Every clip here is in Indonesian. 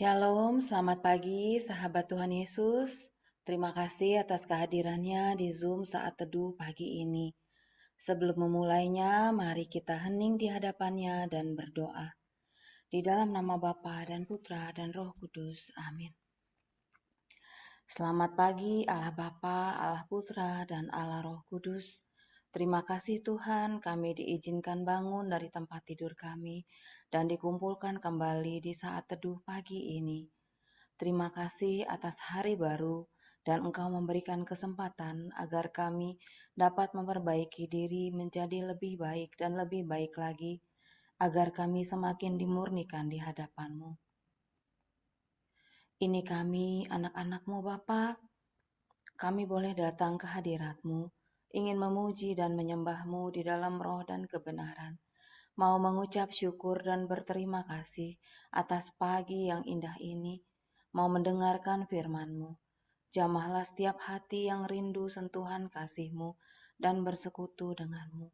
Shalom, selamat pagi sahabat Tuhan Yesus. Terima kasih atas kehadirannya di Zoom saat teduh pagi ini. Sebelum memulainya, mari kita hening di hadapannya dan berdoa. Di dalam nama Bapa dan Putra dan Roh Kudus. Amin. Selamat pagi Allah Bapa, Allah Putra, dan Allah Roh Kudus. Terima kasih Tuhan, kami diizinkan bangun dari tempat tidur kami dan dikumpulkan kembali di saat teduh pagi ini. Terima kasih atas hari baru dan Engkau memberikan kesempatan agar kami dapat memperbaiki diri menjadi lebih baik dan lebih baik lagi, agar kami semakin dimurnikan di hadapan-Mu. Ini kami, anak-anak-Mu Bapa, kami boleh datang ke hadirat-Mu, ingin memuji dan menyembah-Mu di dalam roh dan kebenaran, mau mengucap syukur dan berterima kasih atas pagi yang indah ini, mau mendengarkan firman-Mu. Jamahlah setiap hati yang rindu sentuhan kasih-Mu dan bersekutu dengan-Mu.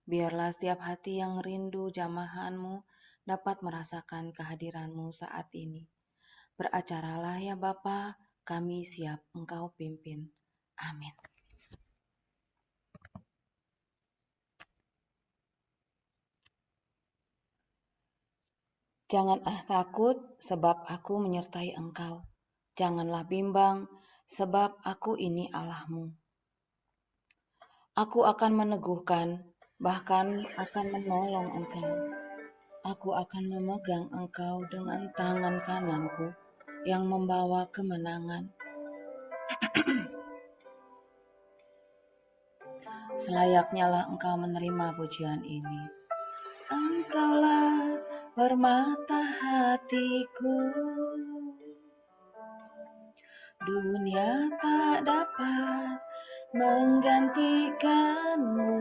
Biarlah setiap hati yang rindu jamahan-Mu dapat merasakan kehadiran-Mu saat ini. Beracaralah ya Bapa, kami siap Engkau pimpin. Amin. Jangan takut sebab aku menyertai engkau. Janganlah bimbang sebab aku ini Allah-Mu. Aku akan meneguhkan, bahkan akan menolong engkau. Aku akan memegang engkau dengan tangan kananku yang membawa kemenangan. Selayaknya lah engkau menerima pujian ini. Engkaulah permata hatiku. Dunia tak dapat menggantikanmu.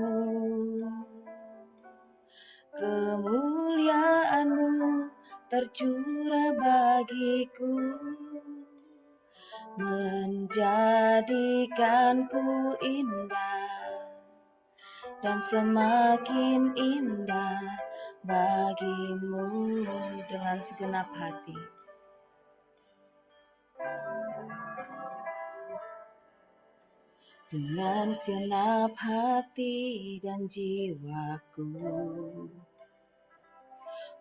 Kemuliaan-Mu tercurah bagiku, menjadikanku indah dan semakin indah bagimu dengan segenap hati. Dengan segenap hati dan jiwaku,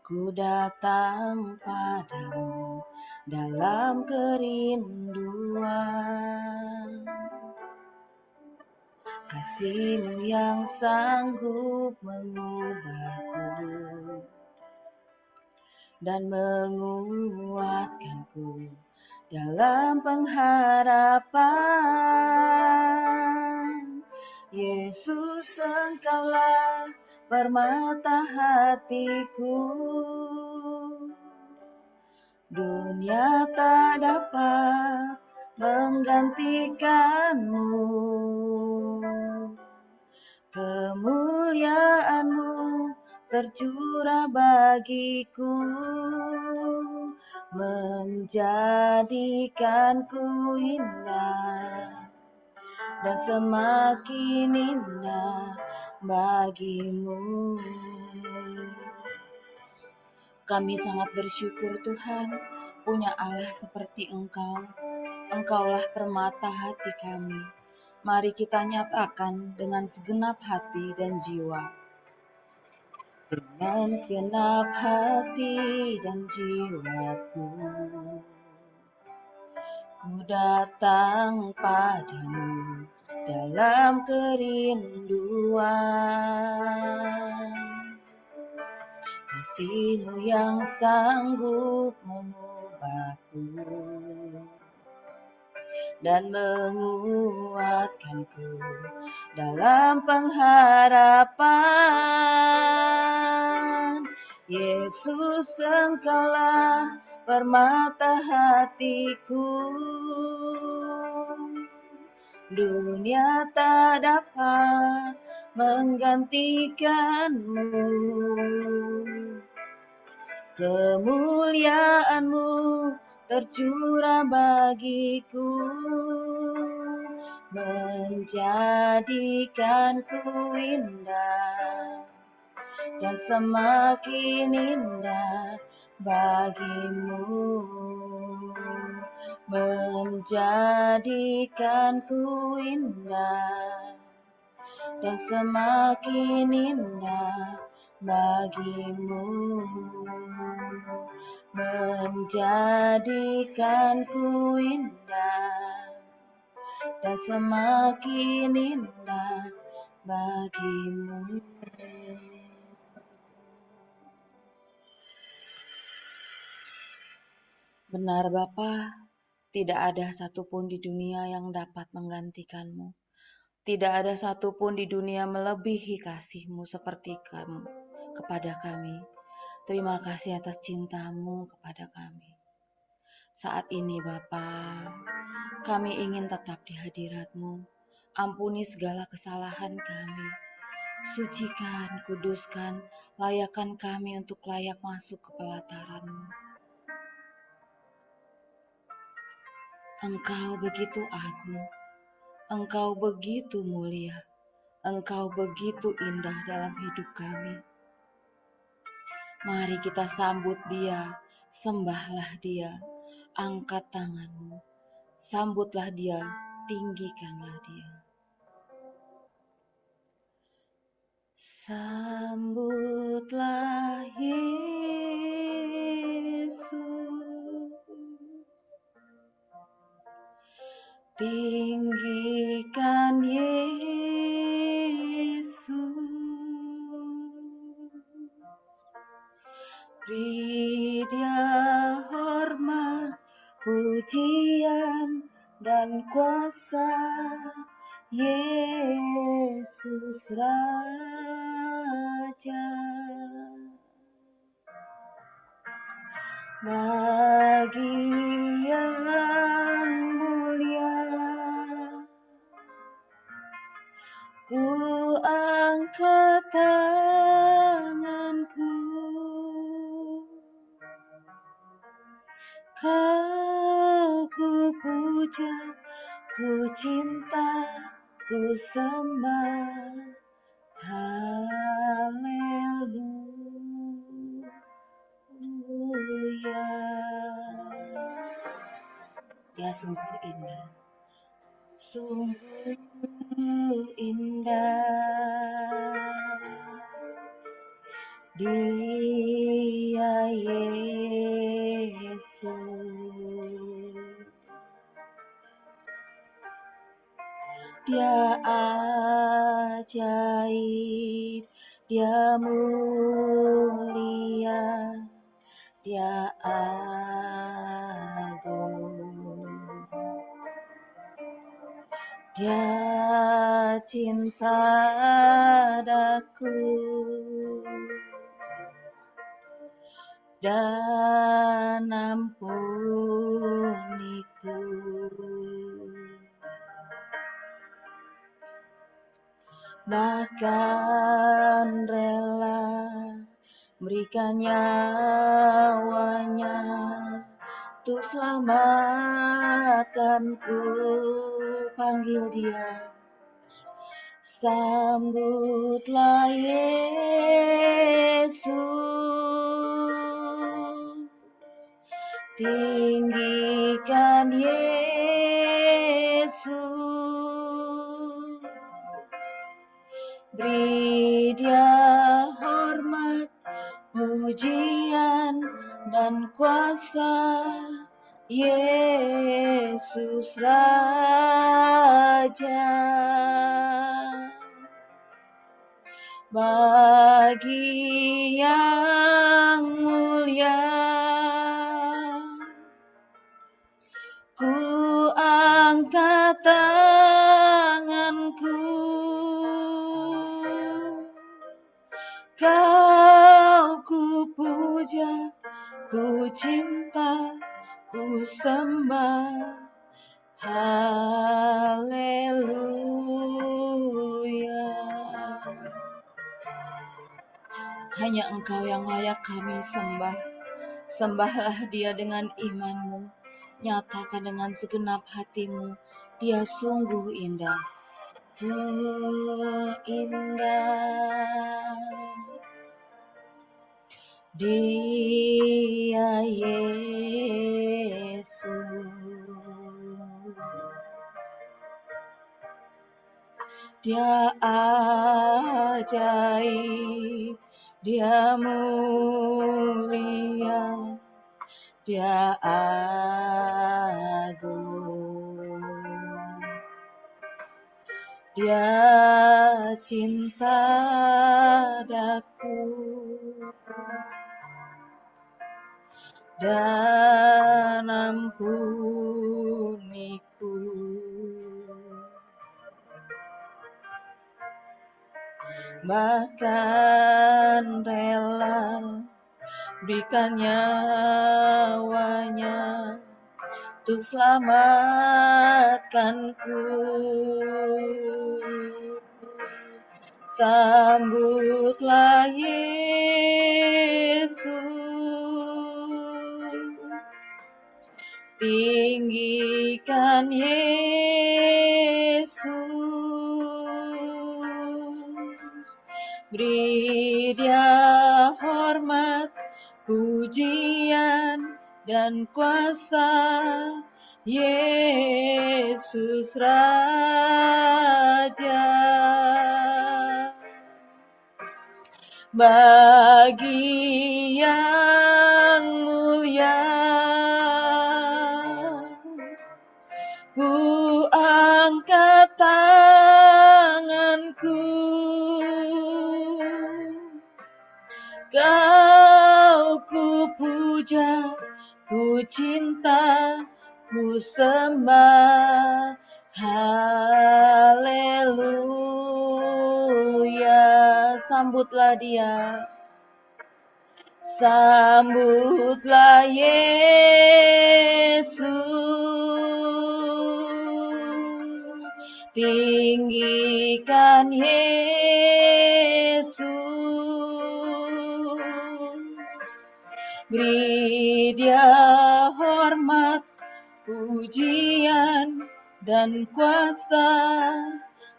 ku datang padamu dalam kerinduan. Kasih-Mu yang sanggup mengubahku dan menguatkanku dalam pengharapan. Yesus, Engkaulah permata hatiku. Dunia tak dapat menggantikanmu. Kemuliaan-Mu tercurah bagiku, menjadikanku indah dan semakin indah bagimu. Kami sangat bersyukur Tuhan, punya Allah seperti Engkau. Engkaulah permata hati kami. Mari kita nyatakan dengan segenap hati dan jiwa. Dengan segenap hati dan jiwaku, ku datang padamu dalam kerinduan. Kasih-Mu yang sanggup mengubahku dan menguatkanku dalam pengharapan. Yesus, Engkaulah permata hatiku. Dunia tak dapat menggantikanmu. Kemuliaan-Mu tercurah bagiku, menjadikanku indah dan semakin indah bagimu. menjadikanku indah dan semakin indah bagimu, menjadikanku indah dan semakin indah bagimu. Benar Bapa, tidak ada satupun di dunia yang dapat menggantikanmu. Tidak ada satupun di dunia melebihi kasih-Mu seperti kamu kepada kami. Terima kasih atas cinta-Mu kepada kami. Saat ini Bapa, kami ingin tetap di hadirat-Mu. Ampuni segala kesalahan kami. Sucikan, kuduskan, layakkan kami untuk layak masuk ke pelataran-Mu. Engkau begitu agung, Engkau begitu mulia, Engkau begitu indah dalam hidup kami. Mari kita sambut Dia, sembahlah Dia, angkat tanganmu, sambutlah Dia, tinggikanlah Dia. Sambutlah Yesus, tinggikan Yesus, beri Dia hormat, pujian dan kuasa, Yesus Raja. Bagi yang mulia, ku angkat tanganku, Kau ku puja, ku cinta, ku sembah, haleluya. Dia sungguh indah, sungguh indah. Dia Yesus, Dia ajaib, Dia mulia, Dia agung, Dia cinta daku dan ampuniku. Bahkan rela berikan nyawanya untuk selamatkanku. Panggil Dia, sambutlah Yesus, tinggikan Yesus, beri Dia hormat, pujian dan kuasa, Yesus Raja. Bagi yang mulia, ku angkat tanganku, Kau ku puja, ku cinta, ku sembah, haleluya. Hanya Engkau yang layak kami sembah. Sembahlah Dia dengan imanmu, nyatakan dengan segenap hatimu, Dia sungguh indah, sungguh indah. Dia Yesus, Dia ajaib, Dia mulia, Dia agung. Dia cinta daku dan ampuniku, bahkan rela berikan nyawanya untuk selamatkanku. Sambutlah Yesus, tinggikan Yesus, beri Dia hormat, pujian dan kuasa. Yesus Raja, bagi yang mulia ku angkat tanganku, Kau ku puja, ku cinta, ku sembah. Haleluya. Sambutlah Dia, sambutlah Yesus, tinggikan Yesus, beri Dia hormat, pujian dan kuasa.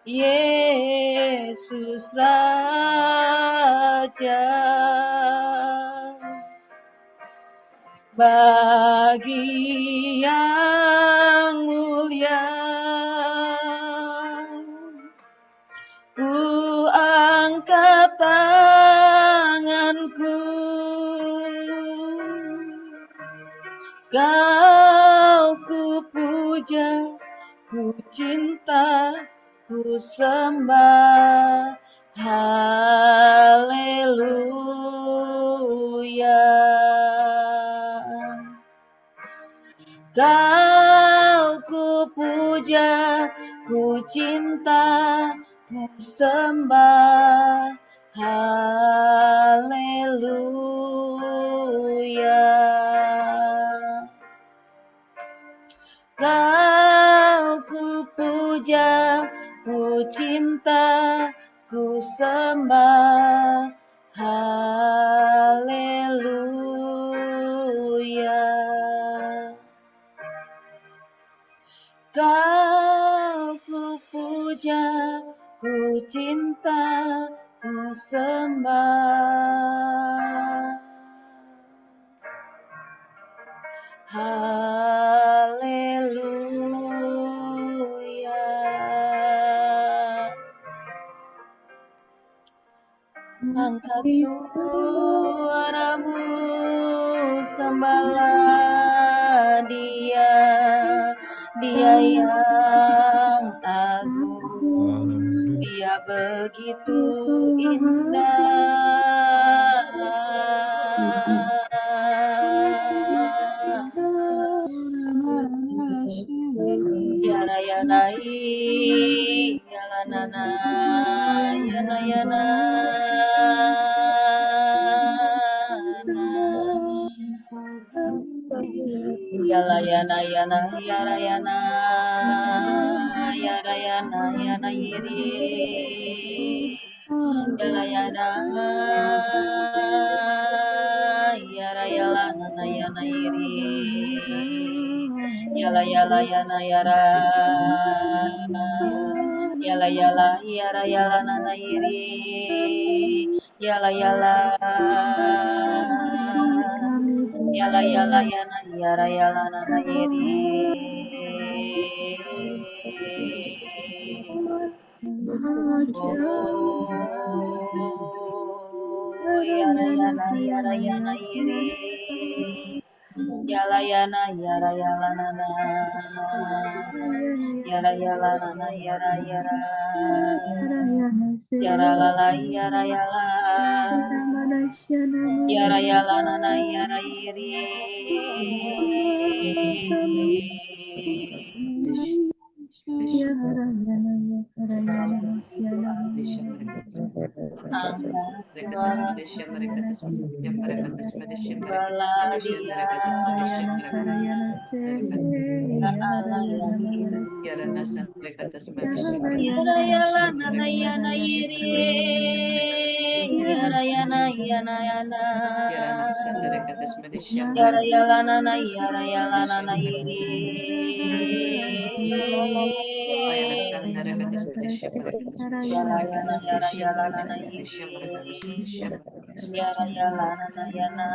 Yesus Raja, bagi yang mulia ku angkat tanganku, Kau ku puja, ku cinta, ku sembah. Haleluya. Kau ku puja, ku cinta, ku sembah. Haleluya. Kau ku puja, ku cinta, ku sembah. Haleluya. Kau ku puja, ku cinta, ku sembah. Haleluya. Angkat suaramu, sembahlah Dia, Dia yang agung, Dia begitu indah. Yarayanai, yalanana, yana yana, yalayana yana yarayana, yarayana yana yiri, yalayana, yarayalana yana yiri. Yala yala yana yara, yala yala yara yala nana yiri, yala yala, yala yala yana yara yala nana yiri. Oh, yarayana yarayana yiri. Yalayana yarayalanana. Yarayalanana yarayara. Yaralala yarayala. Yarayalanana yarayiri. Angkat suara baladia ke Allah yang hidup. Yarayala narayana yiri. Yarayana yana yana. Yarayala nana yarayala nana yiri. Yarayana yarayala nana yiri. Yarayala nana yana.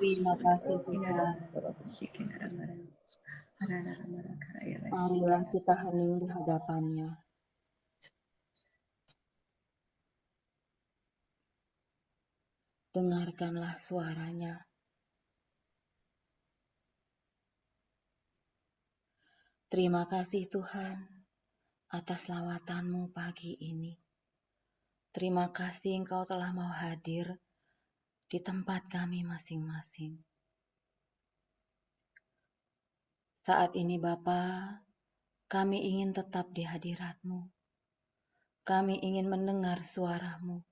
Terima kasih Tuhan. Marilah kita hening di hadapannya. Dengarkanlah suaranya. Terima kasih Tuhan atas lawatanmu pagi ini. Terima kasih Engkau telah mau hadir di tempat kami masing-masing. Saat ini Bapa, kami ingin tetap di hadirat-Mu. Kami ingin mendengar suara-Mu.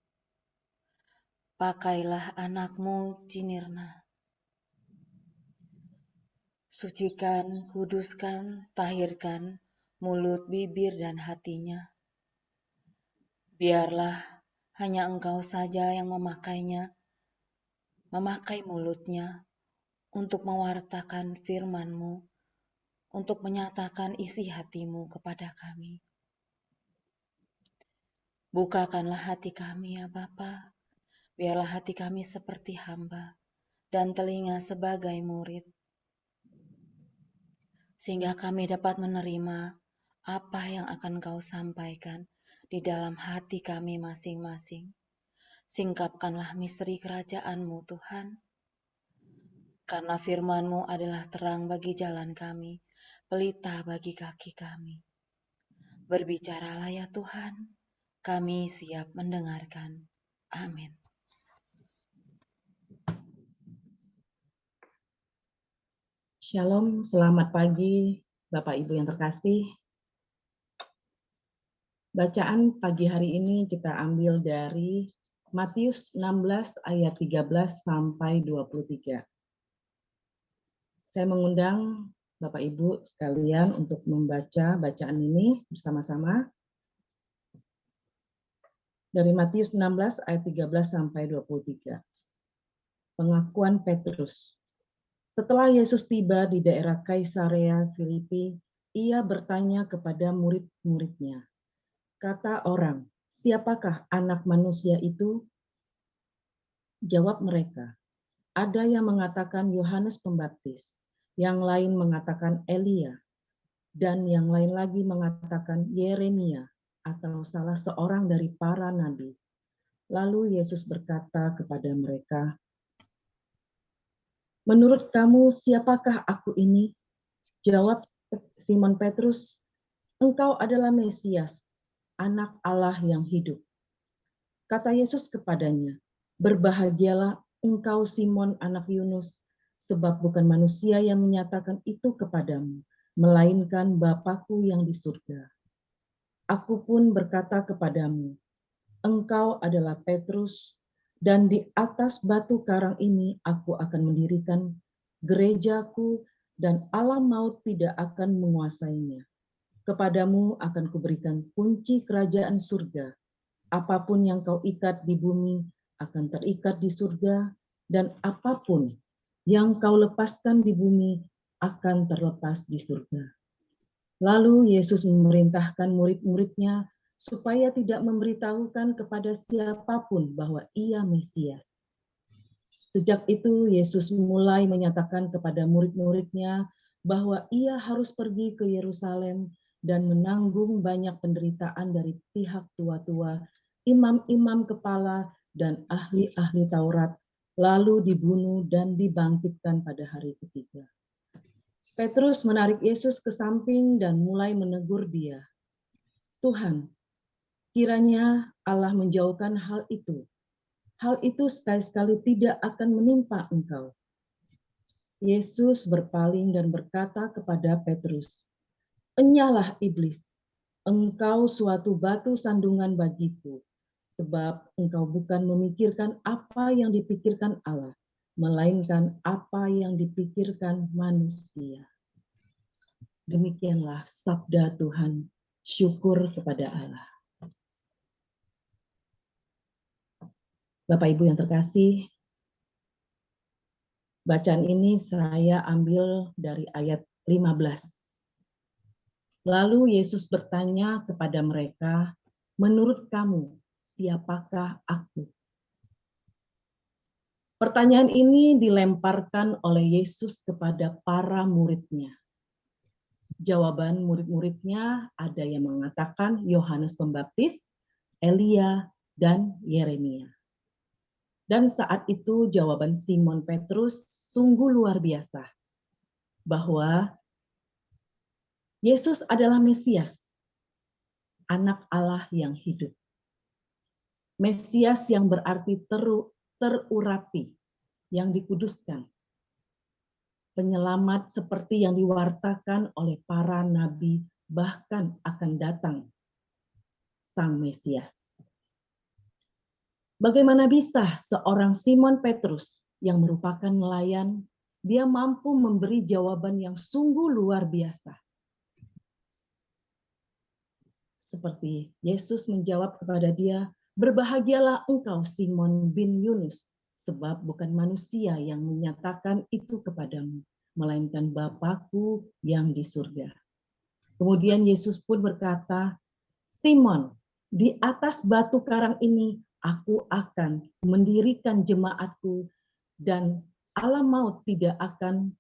Pakailah anak-Mu Cinirna. Sucikan, kuduskan, tahirkan mulut, bibir, dan hatinya. Biarlah hanya Engkau saja yang memakainya, memakai mulutnya untuk mewartakan firman-Mu, untuk menyatakan isi hati-Mu kepada kami. Bukakanlah hati kami ya Bapa, biarlah hati kami seperti hamba dan telinga sebagai murid, sehingga kami dapat menerima apa yang akan Kau sampaikan di dalam hati kami masing-masing. Singkapkanlah misteri kerajaan-Mu Tuhan, karena firman-Mu adalah terang bagi jalan kami, pelita bagi kaki kami. Berbicaralah ya Tuhan, kami siap mendengarkan. Amin. Shalom, selamat pagi Bapak Ibu yang terkasih. Bacaan pagi hari ini kita ambil dari Matius 16 ayat 13 sampai 23. Saya mengundang Bapak Ibu sekalian untuk membaca bacaan ini bersama-sama. Dari Matius 16 ayat 13 sampai 23. Pengakuan Petrus. Setelah Yesus tiba di daerah Kaisarea Filipi, ia bertanya kepada murid-muridnya. Kata orang, siapakah anak manusia itu? Jawab mereka, ada yang mengatakan Yohanes Pembaptis, yang lain mengatakan Elia, dan yang lain lagi mengatakan Yeremia atau salah seorang dari para nabi. Lalu Yesus berkata kepada mereka, "Menurut kamu siapakah aku ini?" Jawab Simon Petrus, "Engkau adalah Mesias, Anak Allah yang hidup." Kata Yesus kepadanya, "Berbahagialah engkau Simon anak Yunus, sebab bukan manusia yang menyatakan itu kepadamu, melainkan Bapa-Ku yang di surga. Aku pun berkata kepadamu, engkau adalah Petrus, dan di atas batu karang ini aku akan mendirikan gerejaku, dan alam maut tidak akan menguasainya. Kepadamu akan kuberikan kunci kerajaan surga. Apapun yang kau ikat di bumi akan terikat di surga, dan apapun yang kau lepaskan di bumi akan terlepas di surga." Lalu Yesus memerintahkan murid-muridnya supaya tidak memberitahukan kepada siapapun bahwa Ia Mesias. Sejak itu Yesus mulai menyatakan kepada murid-muridnya bahwa Ia harus pergi ke Yerusalem dan menanggung banyak penderitaan dari pihak tua-tua, imam-imam kepala, dan ahli-ahli Taurat, lalu dibunuh dan dibangkitkan pada hari ketiga. Petrus menarik Yesus ke samping dan mulai menegur dia. "Tuhan, kiranya Allah menjauhkan hal itu. Hal itu sekali-sekali tidak akan menimpa engkau." Yesus berpaling dan berkata kepada Petrus, "Enyalah iblis, engkau suatu batu sandungan bagiku, sebab engkau bukan memikirkan apa yang dipikirkan Allah, melainkan apa yang dipikirkan manusia." Demikianlah sabda Tuhan. Syukur kepada Allah. Bapak Ibu yang terkasih, bacaan ini saya ambil dari ayat 15. Lalu Yesus bertanya kepada mereka, "Menurut kamu, siapakah aku?" Pertanyaan ini dilemparkan oleh Yesus kepada para murid-Nya. Jawaban murid-muridnya ada yang mengatakan Yohanes Pembaptis, Elia, dan Yeremia. Dan saat itu jawaban Simon Petrus sungguh luar biasa, bahwa Yesus adalah Mesias, Anak Allah yang hidup. Mesias yang berarti terurapi, yang dikuduskan. Penyelamat seperti yang diwartakan oleh para nabi, bahkan akan datang Sang Mesias. Bagaimana bisa seorang Simon Petrus yang merupakan nelayan, dia mampu memberi jawaban yang sungguh luar biasa. Seperti Yesus menjawab kepada dia, "Berbahagialah engkau Simon bin Yunus, sebab bukan manusia yang menyatakan itu kepadamu, melainkan Bapa-Ku yang di surga." Kemudian Yesus pun berkata, "Simon, di atas batu karang ini aku akan mendirikan jemaatku, dan alam maut tidak akan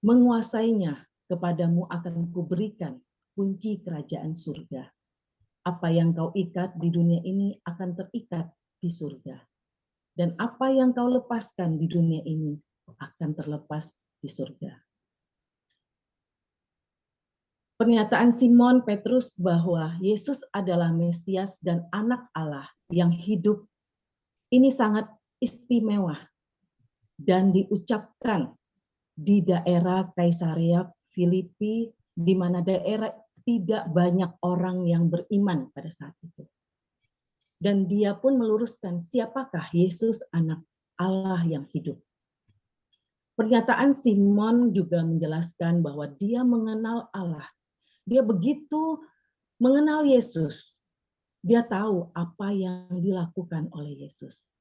menguasainya. Kepadamu akan kuberikan kunci kerajaan surga. Apa yang kau ikat di dunia ini akan terikat di surga. Dan apa yang kau lepaskan di dunia ini akan terlepas di surga." Pernyataan Simon Petrus bahwa Yesus adalah Mesias dan Anak Allah yang hidup ini sangat istimewa dan diucapkan di daerah Kaisarea Filipi, di mana daerah tidak banyak orang yang beriman pada saat itu. Dan dia pun meluruskan siapakah Yesus Anak Allah yang hidup. Pernyataan Simon juga menjelaskan bahwa dia mengenal Allah. Dia begitu mengenal Yesus. Dia tahu apa yang dilakukan oleh Yesus.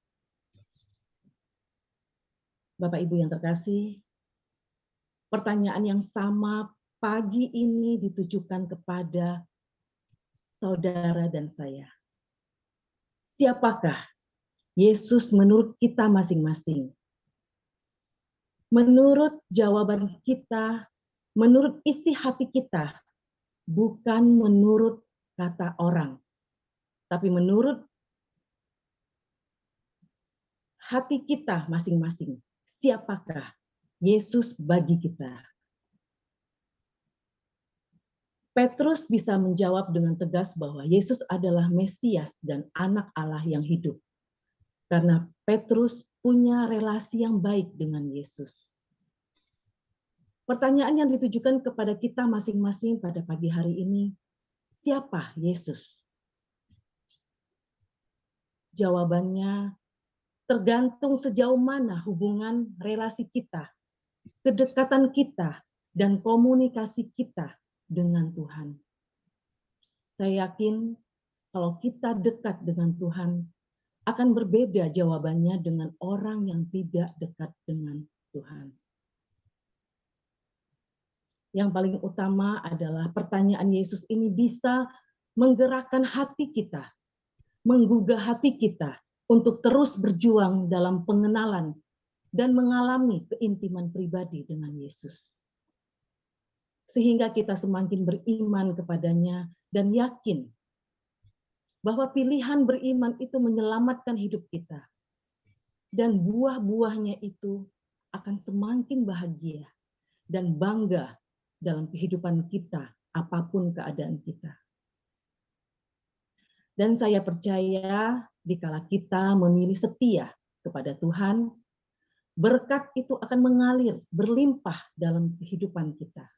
Bapak Ibu yang terkasih, pertanyaan yang sama pagi ini ditujukan kepada saudara dan saya. Siapakah Yesus menurut kita masing-masing? Menurut jawaban kita, menurut isi hati kita, bukan menurut kata orang, tapi menurut hati kita masing-masing. Siapakah Yesus bagi kita? Petrus bisa menjawab dengan tegas bahwa Yesus adalah Mesias dan anak Allah yang hidup. Karena Petrus punya relasi yang baik dengan Yesus. Pertanyaan yang ditujukan kepada kita masing-masing pada pagi hari ini, siapa Yesus? Jawabannya tergantung sejauh mana hubungan relasi kita, kedekatan kita, dan komunikasi kita dengan Tuhan. Saya yakin kalau kita dekat dengan Tuhan, akan berbeda jawabannya dengan orang yang tidak dekat dengan Tuhan. Yang paling utama adalah pertanyaan Yesus ini bisa menggerakkan hati kita, menggugah hati kita untuk terus berjuang dalam pengenalan dan mengalami keintiman pribadi dengan Yesus. Sehingga kita semakin beriman kepadanya dan yakin bahwa pilihan beriman itu menyelamatkan hidup kita. Dan buah-buahnya itu akan semakin bahagia dan bangga dalam kehidupan kita, apapun keadaan kita. Dan saya percaya dikala kita memilih setia kepada Tuhan, berkat itu akan mengalir, berlimpah dalam kehidupan kita.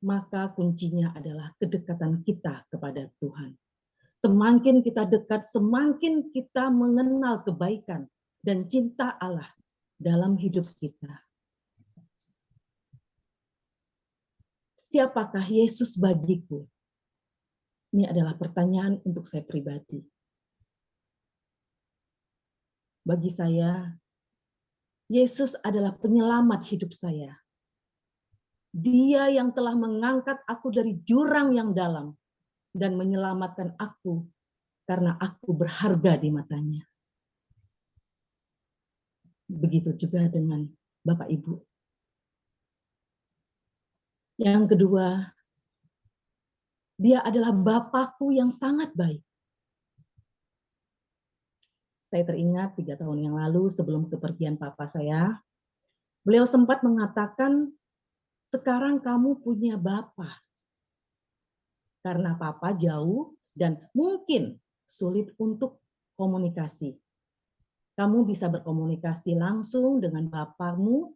Maka kuncinya adalah kedekatan kita kepada Tuhan. Semakin kita dekat, semakin kita mengenal kebaikan dan cinta Allah dalam hidup kita. Siapakah Yesus bagiku? Ini adalah pertanyaan untuk saya pribadi. Bagi saya, Yesus adalah penyelamat hidup saya. Dia yang telah mengangkat aku dari jurang yang dalam dan menyelamatkan aku karena aku berharga di matanya. Begitu juga dengan Bapak Ibu. Yang kedua, dia adalah Bapakku yang sangat baik. Saya teringat 3 tahun yang lalu sebelum kepergian papa saya, beliau sempat mengatakan, sekarang kamu punya Bapa. Karena papa jauh dan mungkin sulit untuk komunikasi. Kamu bisa berkomunikasi langsung dengan Bapamu,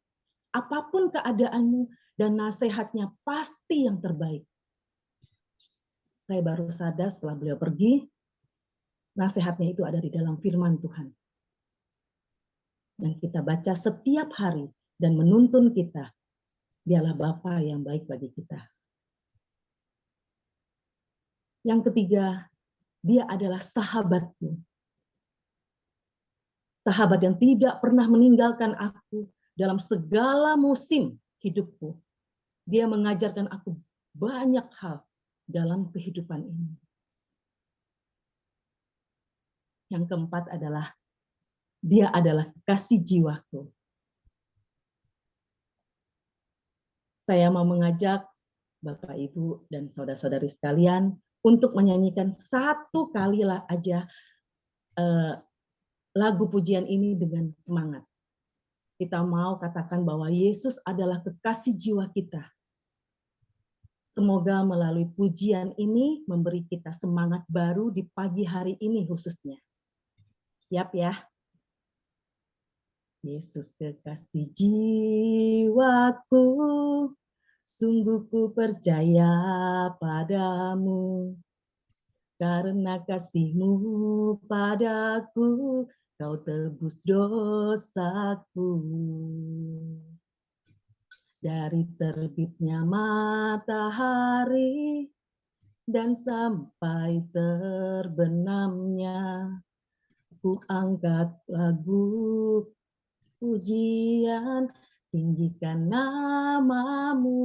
apapun keadaanmu, dan nasihatnya pasti yang terbaik. Saya baru sadar setelah beliau pergi, nasihatnya itu ada di dalam firman Tuhan. Yang kita baca setiap hari dan menuntun kita, dialah Bapa yang baik bagi kita. Yang ketiga, dia adalah sahabatku. Sahabat yang tidak pernah meninggalkan aku dalam segala musim hidupku. Dia mengajarkan aku banyak hal dalam kehidupan ini. Yang keempat adalah dia adalah kasih jiwaku. Saya mau mengajak Bapak, Ibu, dan saudara-saudari sekalian untuk menyanyikan satu kali aja lagu pujian ini dengan semangat. Kita mau katakan bahwa Yesus adalah kekasih jiwa kita. Semoga melalui pujian ini memberi kita semangat baru di pagi hari ini khususnya. Siap ya? Yesus kekasih jiwaku, sungguh ku percaya padamu. Karena kasih-Mu padaku, Kau tebus dosaku. Dari terbitnya matahari dan sampai terbenamnya, ku angkat lagu pujian, tinggikan nama-Mu.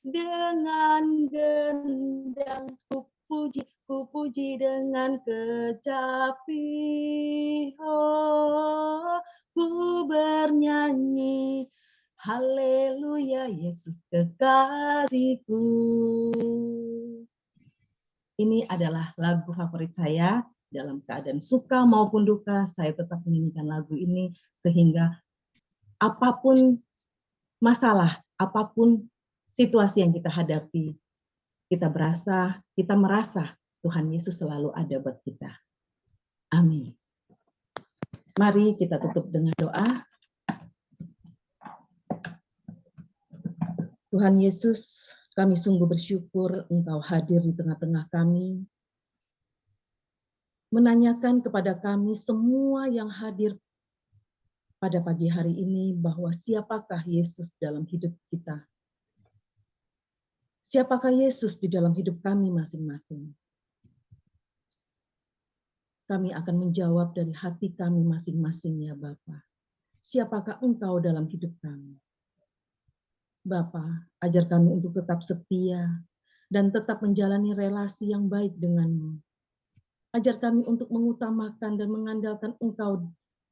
Dengan gendang ku puji dengan kecapi. Oh, ku bernyanyi Haleluya, Yesus kekasihku. Ini adalah lagu favorit saya. Dalam keadaan suka maupun duka, saya tetap menyanyikan lagu ini sehingga apapun masalah, apapun situasi yang kita hadapi, kita merasa Tuhan Yesus selalu ada buat kita. Amin. Mari kita tutup dengan doa. Tuhan Yesus, kami sungguh bersyukur Engkau hadir di tengah-tengah kami, menanyakan kepada kami semua yang hadir pada pagi hari ini bahwa siapakah Yesus dalam hidup kita. Siapakah Yesus di dalam hidup kami masing-masing. Kami akan menjawab dari hati kami masing-masing ya Bapa. Siapakah Engkau dalam hidup kami? Bapa, ajar kami untuk tetap setia dan tetap menjalani relasi yang baik denganmu. Ajar kami untuk mengutamakan dan mengandalkan Engkau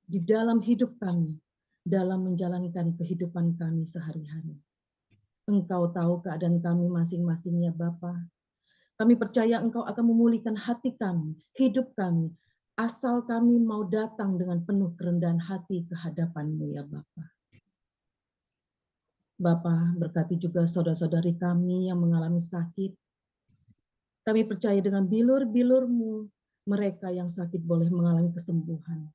di dalam hidup kami, dalam menjalankan kehidupan kami sehari-hari. Engkau tahu keadaan kami masing-masing ya Bapa. Kami percaya Engkau akan memulihkan hati kami, hidup kami, asal kami mau datang dengan penuh kerendahan hati ke hadapan-Mu ya Bapa. Bapa, berkati juga saudara-saudari kami yang mengalami sakit. Kami percaya dengan bilur-bilur-Mu, mereka yang sakit boleh mengalami kesembuhan.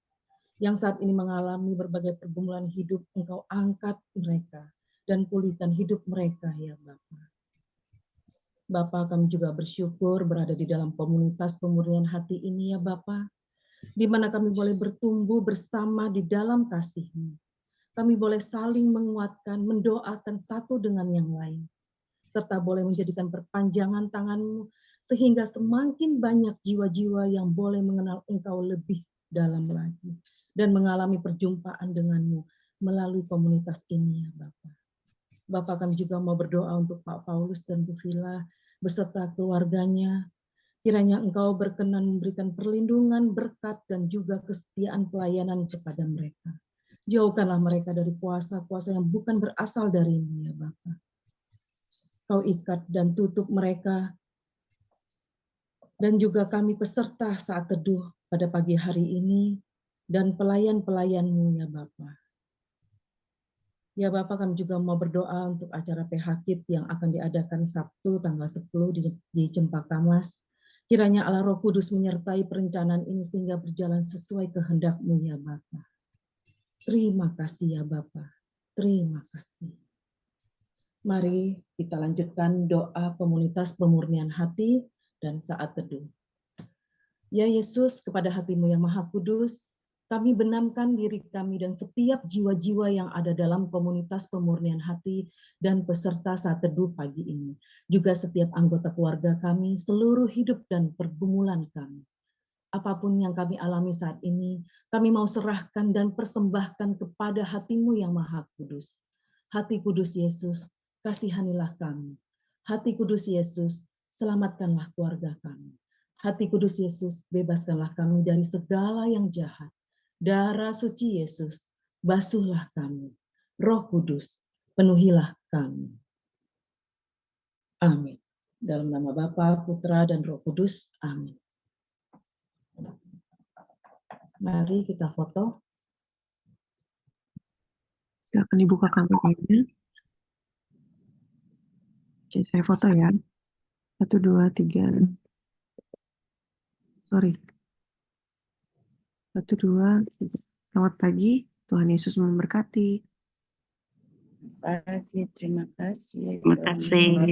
Yang saat ini mengalami berbagai pergumulan hidup, Engkau angkat mereka dan pulihkan hidup mereka ya Bapa. Bapa, kami juga bersyukur berada di dalam komunitas pemurnian hati ini ya Bapa, di mana kami boleh bertumbuh bersama di dalam kasih-Mu. Kami boleh saling menguatkan, mendoakan satu dengan yang lain, serta boleh menjadikan perpanjangan tangan-Mu, sehingga semakin banyak jiwa-jiwa yang boleh mengenal Engkau lebih dalam lagi, dan mengalami perjumpaan dengan-Mu melalui komunitas ini ya Bapa. Bapa, kami juga mau berdoa untuk Pak Paulus dan Bu Vila, beserta keluarganya. Kiranya Engkau berkenan memberikan perlindungan, berkat, dan juga kesetiaan pelayanan kepada mereka. Jauhkanlah mereka dari kuasa-kuasa yang bukan berasal dari-Mu ya Bapa. Kau ikat dan tutup mereka, dan juga kami peserta saat teduh pada pagi hari ini, dan pelayan-pelayan-Mu ya Bapa. Ya Bapa, kami juga mau berdoa untuk acara PHKIT yang akan diadakan Sabtu tanggal 10 di Cempaka Mas. Kiranya Allah Roh Kudus menyertai perencanaan ini sehingga berjalan sesuai kehendak-Mu ya Bapa. Terima kasih ya Bapa. Terima kasih. Mari kita lanjutkan doa komunitas pemurnian hati dan saat teduh. Ya Yesus, kepada hati-Mu yang Maha Kudus, kami benamkan diri kami dan setiap jiwa-jiwa yang ada dalam komunitas pemurnian hati dan peserta saat teduh pagi ini. Juga setiap anggota keluarga kami, seluruh hidup dan pergumulan kami. Apapun yang kami alami saat ini, kami mau serahkan dan persembahkan kepada hati-Mu yang Maha Kudus. Hati Kudus Yesus, kasihanilah kami. Hati Kudus Yesus, selamatkanlah keluarga kami. Hati Kudus Yesus, bebaskanlah kami dari segala yang jahat. Darah suci Yesus, basuhlah kami. Roh Kudus, penuhilah kami. Amin. Dalam nama Bapa, Putra, dan Roh Kudus. Amin. Mari kita foto. Silakan dibuka kameranya. Oke, saya foto ya. 1, 2, 3. Sorry. 1, 2, 3. Selamat pagi. Tuhan Yesus memberkati. Pagi, terima kasih. Terima kasih.